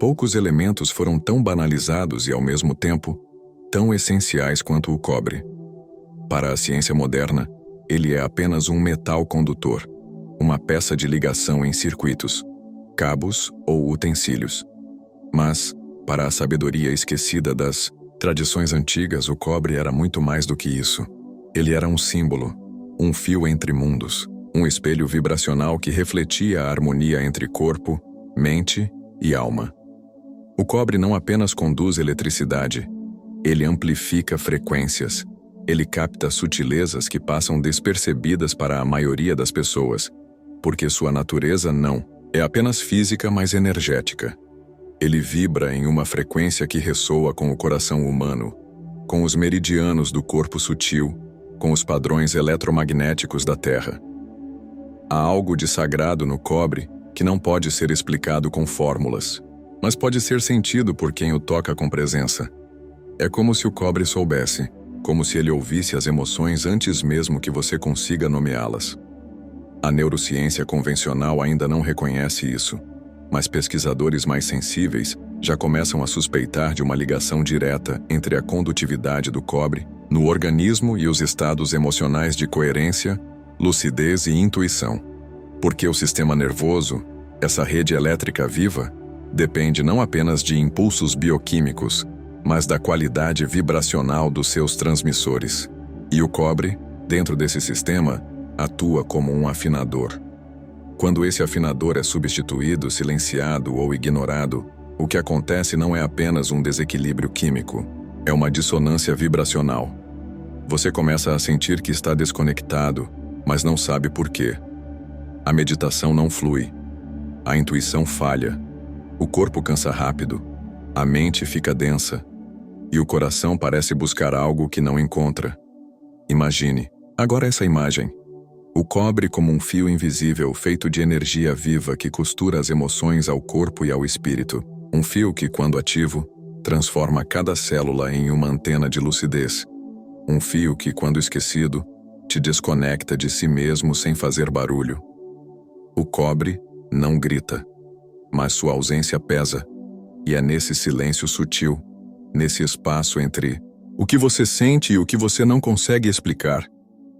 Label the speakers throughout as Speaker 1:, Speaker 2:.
Speaker 1: Poucos elementos foram tão banalizados e, ao mesmo tempo, tão essenciais quanto o cobre. Para a ciência moderna, ele é apenas um metal condutor, uma peça de ligação em circuitos, cabos ou utensílios. Mas, para a sabedoria esquecida das tradições antigas, o cobre era muito mais do que isso. Ele era um símbolo, um fio entre mundos, um espelho vibracional que refletia a harmonia entre corpo, mente e alma. O cobre não apenas conduz eletricidade, ele amplifica frequências, ele capta sutilezas que passam despercebidas para a maioria das pessoas, porque sua natureza não é apenas física, mas energética. Ele vibra em uma frequência que ressoa com o coração humano, com os meridianos do corpo sutil, com os padrões eletromagnéticos da Terra. Há algo de sagrado no cobre que não pode ser explicado com fórmulas, mas pode ser sentido por quem o toca com presença. É como se o cobre soubesse, como se ele ouvisse as emoções antes mesmo que você consiga nomeá-las. A neurociência convencional ainda não reconhece isso, mas pesquisadores mais sensíveis já começam a suspeitar de uma ligação direta entre a condutividade do cobre no organismo e os estados emocionais de coerência, lucidez e intuição. Porque o sistema nervoso, essa rede elétrica viva, depende não apenas de impulsos bioquímicos, mas da qualidade vibracional dos seus transmissores. E o cobre, dentro desse sistema, atua como um afinador. Quando esse afinador é substituído, silenciado ou ignorado, o que acontece não é apenas um desequilíbrio químico, é uma dissonância vibracional. Você começa a sentir que está desconectado, mas não sabe por quê. A meditação não flui, a intuição falha, o corpo cansa rápido, a mente fica densa, e o coração parece buscar algo que não encontra. Imagine, agora essa imagem. O cobre como um fio invisível feito de energia viva que costura as emoções ao corpo e ao espírito. Um fio que, quando ativo, transforma cada célula em uma antena de lucidez. Um fio que, quando esquecido, te desconecta de si mesmo sem fazer barulho. O cobre não grita, mas sua ausência pesa, e é nesse silêncio sutil, nesse espaço entre o que você sente e o que você não consegue explicar,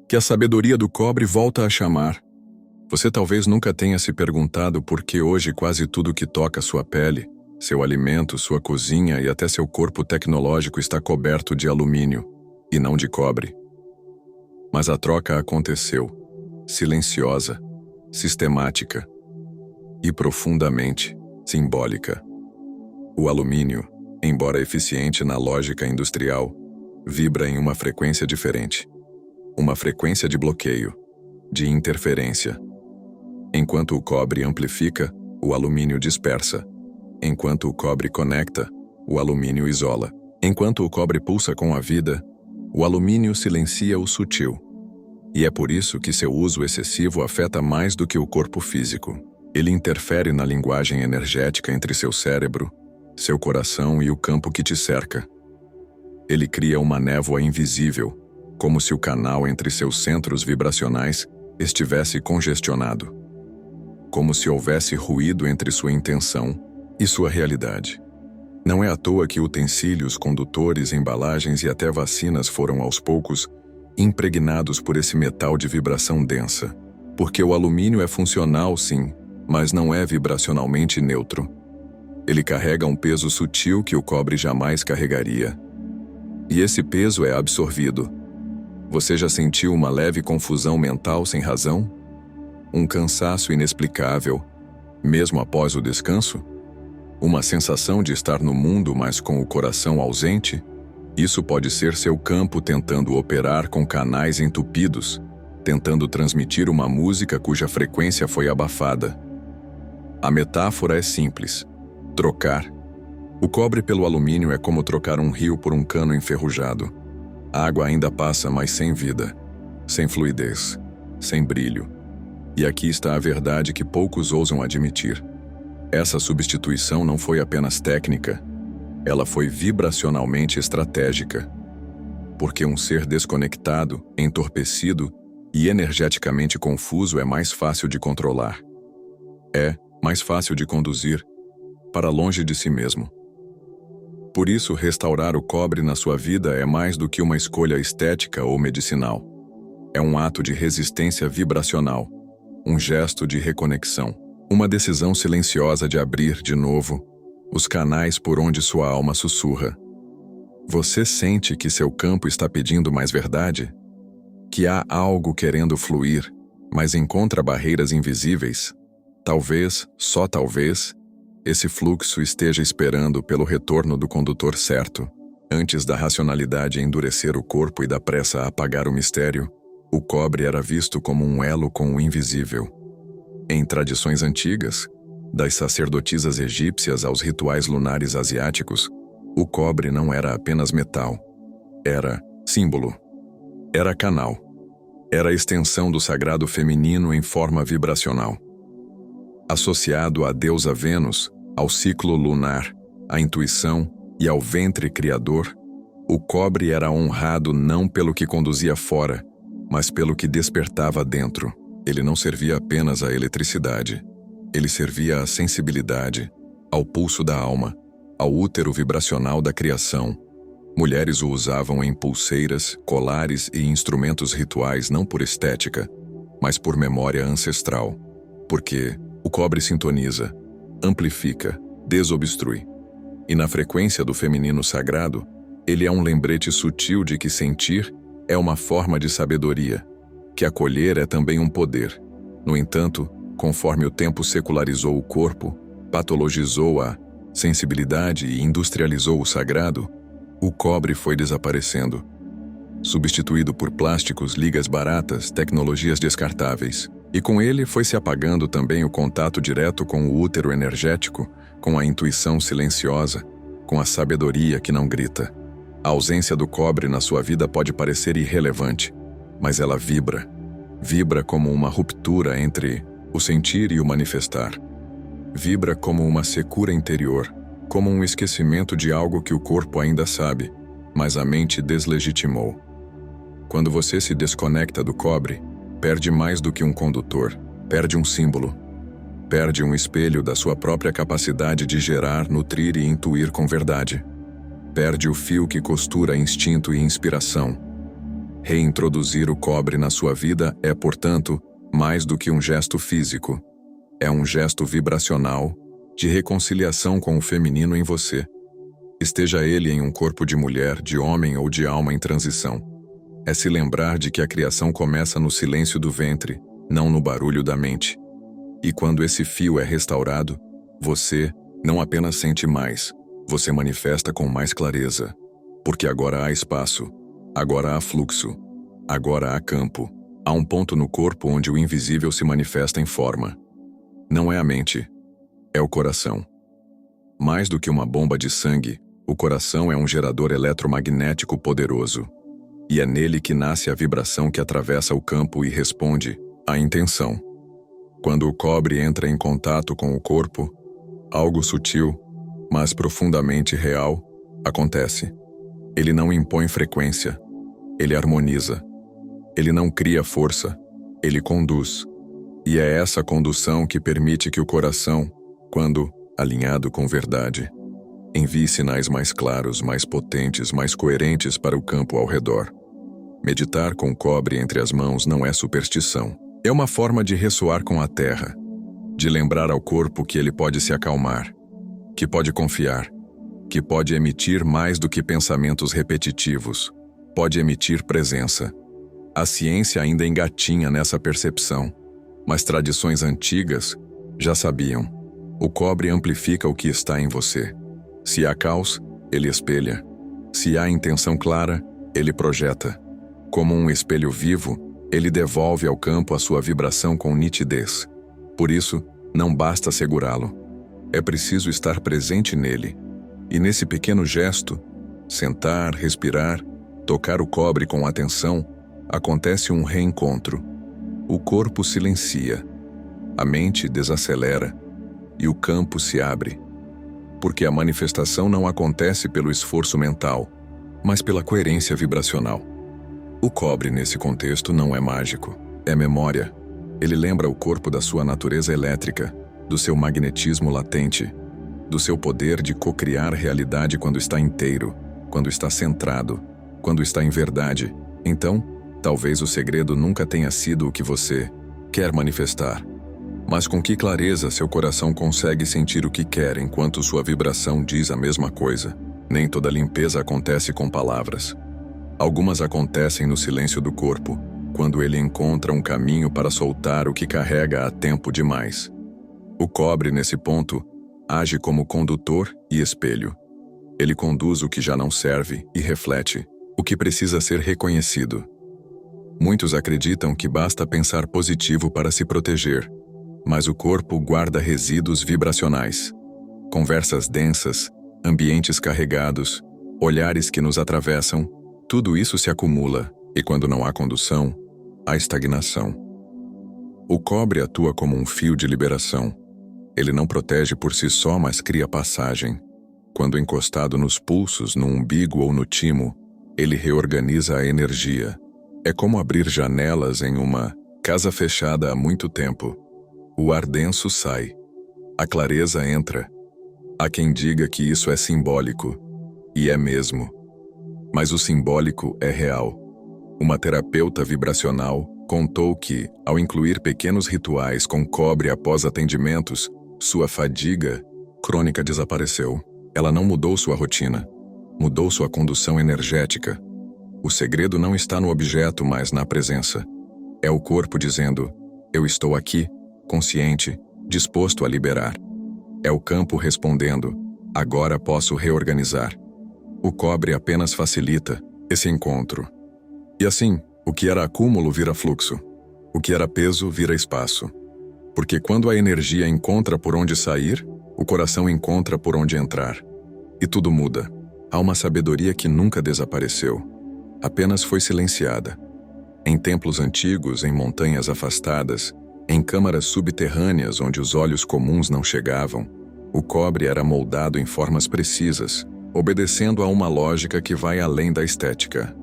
Speaker 1: que a sabedoria do cobre volta a chamar. Você talvez nunca tenha se perguntado por que hoje quase tudo que toca sua pele, seu alimento, sua cozinha e até seu corpo tecnológico está coberto de alumínio, e não de cobre. Mas a troca aconteceu, silenciosa, sistemática e profundamente simbólica. O alumínio, embora eficiente na lógica industrial, vibra em uma frequência diferente. Uma frequência de bloqueio, de interferência. Enquanto o cobre amplifica, o alumínio dispersa. Enquanto o cobre conecta, o alumínio isola. Enquanto o cobre pulsa com a vida, o alumínio silencia o sutil. E é por isso que seu uso excessivo afeta mais do que o corpo físico. Ele interfere na linguagem energética entre seu cérebro, seu coração e o campo que te cerca. Ele cria uma névoa invisível, como se o canal entre seus centros vibracionais estivesse congestionado. Como se houvesse ruído entre sua intenção e sua realidade. Não é à toa que utensílios, condutores, embalagens e até vacinas foram, aos poucos, impregnados por esse metal de vibração densa. Porque o alumínio é funcional, sim, mas não é vibracionalmente neutro. Ele carrega um peso sutil que o cobre jamais carregaria. E esse peso é absorvido. Você já sentiu uma leve confusão mental sem razão? Um cansaço inexplicável, mesmo após o descanso? Uma sensação de estar no mundo, mas com o coração ausente? Isso pode ser seu campo tentando operar com canais entupidos, tentando transmitir uma música cuja frequência foi abafada. A metáfora é simples: trocar. O cobre pelo alumínio é como trocar um rio por um cano enferrujado. A água ainda passa, mas sem vida, sem fluidez, sem brilho. E aqui está a verdade que poucos ousam admitir. Essa substituição não foi apenas técnica, ela foi vibracionalmente estratégica. Porque um ser desconectado, entorpecido e energeticamente confuso é mais fácil de controlar. É mais fácil de conduzir. para longe de si mesmo. Por isso, restaurar o cobre na sua vida é mais do que uma escolha estética ou medicinal. É um ato de resistência vibracional, um gesto de reconexão, uma decisão silenciosa de abrir de novo os canais por onde sua alma sussurra. Você sente que seu campo está pedindo mais verdade? Que há algo querendo fluir, mas encontra barreiras invisíveis? Talvez, só talvez, esse fluxo esteja esperando pelo retorno do condutor certo. Antes da racionalidade endurecer o corpo e da pressa a apagar o mistério, o cobre era visto como um elo com o invisível. Em tradições antigas, das sacerdotisas egípcias aos rituais lunares asiáticos, o cobre não era apenas metal. Era símbolo. Era canal. Era a extensão do sagrado feminino em forma vibracional. Associado à deusa Vênus, ao ciclo lunar, à intuição e ao ventre criador, o cobre era honrado não pelo que conduzia fora, mas pelo que despertava dentro. Ele não servia apenas à eletricidade. Ele servia à sensibilidade, ao pulso da alma, ao útero vibracional da criação. Mulheres o usavam em pulseiras, colares e instrumentos rituais não por estética, mas por memória ancestral. Porque o cobre sintoniza, amplifica, desobstrui. E na frequência do feminino sagrado, ele é um lembrete sutil de que sentir é uma forma de sabedoria, que acolher é também um poder. No entanto, conforme o tempo secularizou o corpo, patologizou a sensibilidade e industrializou o sagrado, o cobre foi desaparecendo, substituído por plásticos, ligas baratas, tecnologias descartáveis. E com ele foi se apagando também o contato direto com o útero energético, com a intuição silenciosa, com a sabedoria que não grita. A ausência do cobre na sua vida pode parecer irrelevante, mas ela vibra. Vibra como uma ruptura entre o sentir e o manifestar. Vibra como uma secura interior, como um esquecimento de algo que o corpo ainda sabe, mas a mente deslegitimou. Quando você se desconecta do cobre, perde mais do que um condutor, perde um símbolo. Perde um espelho da sua própria capacidade de gerar, nutrir e intuir com verdade. Perde o fio que costura instinto e inspiração. Reintroduzir o cobre na sua vida é, portanto, mais do que um gesto físico. É um gesto vibracional, de reconciliação com o feminino em você. Esteja ele em um corpo de mulher, de homem ou de alma em transição. É se lembrar de que a criação começa no silêncio do ventre, não no barulho da mente. E quando esse fio é restaurado, você não apenas sente mais, você manifesta com mais clareza. Porque agora há espaço, agora há fluxo, agora há campo. Há um ponto no corpo onde o invisível se manifesta em forma. Não é a mente, é o coração. Mais do que uma bomba de sangue, o coração é um gerador eletromagnético poderoso. E é nele que nasce a vibração que atravessa o campo e responde à intenção. Quando o cobre entra em contato com o corpo, algo sutil, mas profundamente real, acontece. Ele não impõe frequência, ele harmoniza. Ele não cria força, ele conduz. E é essa condução que permite que o coração, quando alinhado com verdade, envie sinais mais claros, mais potentes, mais coerentes para o campo ao redor. Meditar com cobre entre as mãos não é superstição. É uma forma de ressoar com a terra, de lembrar ao corpo que ele pode se acalmar, que pode confiar, que pode emitir mais do que pensamentos repetitivos, pode emitir presença. A ciência ainda engatinha nessa percepção, mas tradições antigas já sabiam. O cobre amplifica o que está em você. Se há caos, ele espelha. Se há intenção clara, ele projeta. Como um espelho vivo, ele devolve ao campo a sua vibração com nitidez. Por isso, não basta segurá-lo. É preciso estar presente nele. E nesse pequeno gesto, sentar, respirar, tocar o cobre com atenção, acontece um reencontro. O corpo silencia, a mente desacelera e o campo se abre. Porque a manifestação não acontece pelo esforço mental, mas pela coerência vibracional. O cobre nesse contexto não é mágico, é memória. Ele lembra o corpo da sua natureza elétrica, do seu magnetismo latente. do seu poder de co-criar realidade quando está inteiro, quando está centrado, quando está em verdade. Então, talvez o segredo nunca tenha sido o que você quer manifestar, mas com que clareza seu coração consegue sentir o que quer enquanto sua vibração diz a mesma coisa. Nem toda limpeza acontece com palavras. Algumas acontecem no silêncio do corpo, quando ele encontra um caminho para soltar o que carrega há tempo demais. O cobre, nesse ponto, age como condutor e espelho. Ele conduz o que já não serve e reflete o que precisa ser reconhecido. Muitos acreditam que basta pensar positivo para se proteger, mas o corpo guarda resíduos vibracionais. Conversas densas, ambientes carregados, olhares que nos atravessam, tudo isso se acumula, e quando não há condução, há estagnação. O cobre atua como um fio de liberação. Ele não protege por si só, mas cria passagem. Quando encostado nos pulsos, no umbigo ou no timo, ele reorganiza a energia. É como abrir janelas em uma casa fechada há muito tempo. O ar denso sai. A clareza entra. Há quem diga que isso é simbólico. E é mesmo. Mas o simbólico é real. Uma terapeuta vibracional contou que, ao incluir pequenos rituais com cobre após atendimentos, sua fadiga crônica desapareceu. Ela não mudou sua rotina. Mudou sua condução energética. O segredo não está no objeto, mas na presença. É o corpo dizendo, eu estou aqui, consciente, disposto a liberar. É o campo respondendo, agora posso reorganizar. O cobre apenas facilita esse encontro. E assim, o que era acúmulo vira fluxo. O que era peso vira espaço. Porque quando a energia encontra por onde sair, o coração encontra por onde entrar. E tudo muda. Há uma sabedoria que nunca desapareceu. Apenas foi silenciada. Em templos antigos, em montanhas afastadas, em câmaras subterrâneas onde os olhos comuns não chegavam, o cobre era moldado em formas precisas, obedecendo a uma lógica que vai além da estética.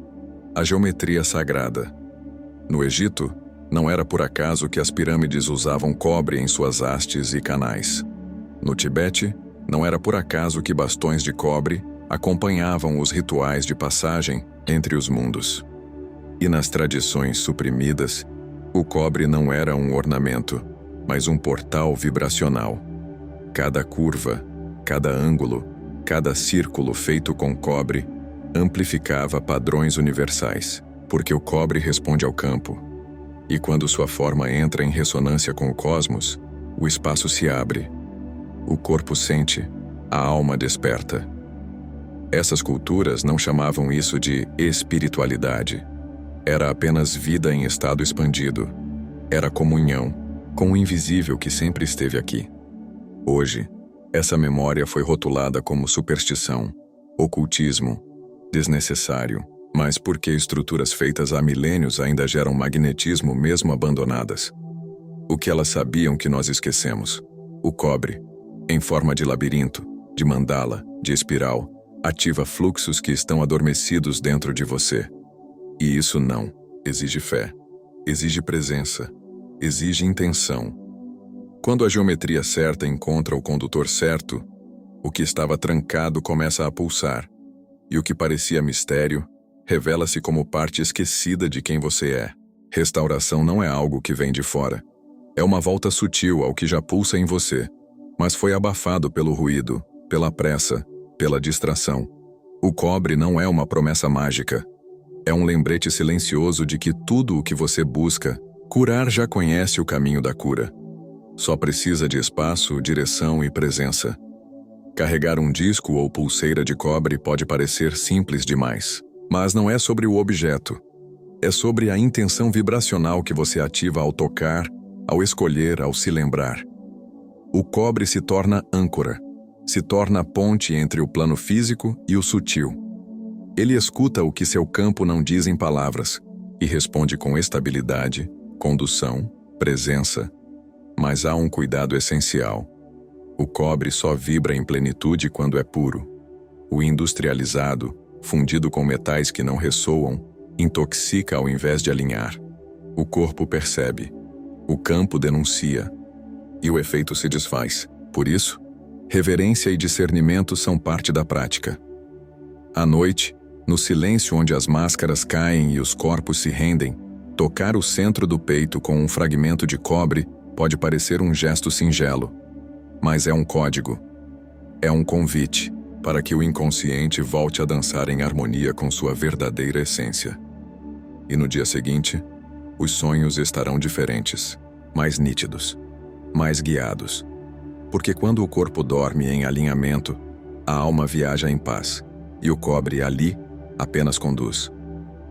Speaker 1: A geometria sagrada. No Egito, não era por acaso que as pirâmides usavam cobre em suas hastes e canais. No Tibete, não era por acaso que bastões de cobre acompanhavam os rituais de passagem entre os mundos. E nas tradições suprimidas, o cobre não era um ornamento, mas um portal vibracional. Cada curva, cada ângulo, cada círculo feito com cobre amplificava padrões universais, porque o cobre responde ao campo. E quando sua forma entra em ressonância com o cosmos, o espaço se abre. O corpo sente, a alma desperta. Essas culturas não chamavam isso de espiritualidade. Era apenas vida em estado expandido. Era comunhão com o invisível que sempre esteve aqui. Hoje, essa memória foi rotulada como superstição, ocultismo, desnecessário, mas porque estruturas feitas há milênios ainda geram magnetismo mesmo abandonadas. O que elas sabiam que nós esquecemos? O cobre, em forma de labirinto, de mandala, de espiral, ativa fluxos que estão adormecidos dentro de você. E isso não exige fé, exige presença, exige intenção. Quando a geometria certa encontra o condutor certo, o que estava trancado começa a pulsar, e o que parecia mistério revela-se como parte esquecida de quem você é. Restauração não é algo que vem de fora. É uma volta sutil ao que já pulsa em você, mas foi abafado pelo ruído, pela pressa, pela distração. O cobre não é uma promessa mágica. É um lembrete silencioso de que tudo o que você busca, curar já conhece o caminho da cura. Só precisa de espaço, direção e presença. Carregar um disco ou pulseira de cobre pode parecer simples demais, mas não é sobre o objeto. É sobre a intenção vibracional que você ativa ao tocar, ao escolher, ao se lembrar. O cobre se torna âncora, se torna a ponte entre o plano físico e o sutil. Ele escuta o que seu campo não diz em palavras e responde com estabilidade, condução, presença. Mas há um cuidado essencial. O cobre só vibra em plenitude quando é puro. O industrializado, fundido com metais que não ressoam, intoxica ao invés de alinhar. O corpo percebe. O campo denuncia. E o efeito se desfaz. Por isso, Reverência e discernimento são parte da prática. À noite, no silêncio onde as máscaras caem e os corpos se rendem, tocar o centro do peito com um fragmento de cobre pode parecer um gesto singelo, mas é um código. É um convite para que o inconsciente volte a dançar em harmonia com sua verdadeira essência. E no dia seguinte, os sonhos estarão diferentes, mais nítidos, mais guiados. Porque quando o corpo dorme em alinhamento, a alma viaja em paz, e o cobre ali apenas conduz.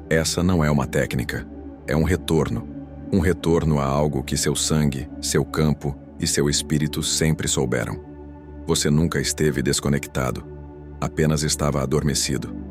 Speaker 1: Essa não é uma técnica, é um retorno a algo que seu sangue, seu campo e seu espírito sempre souberam. Você nunca esteve desconectado, apenas estava adormecido.